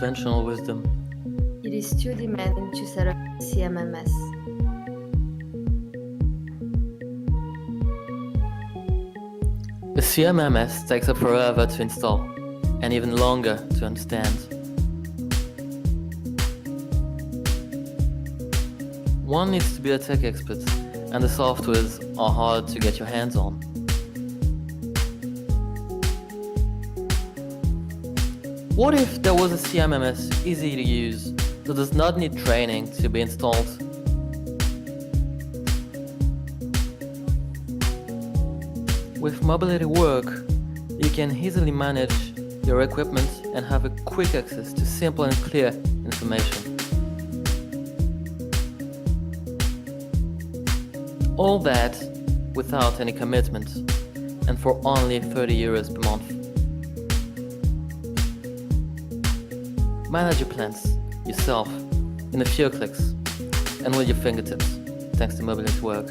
conventional wisdom. It is too demanding to set up CMMS. The CMMS takes up forever to install, and even longer to understand. One needs to be a tech expert, and the softwares are hard to get your hands on. What if there was a CMMS easy to use that does not need training to be installed? With mobility work, you can easily manage your equipment and have a quick access to simple and clear information. All that without any commitment and for only 30 euros per month. Manage your plans yourself in a few clicks and with your fingertips, thanks to mobility work.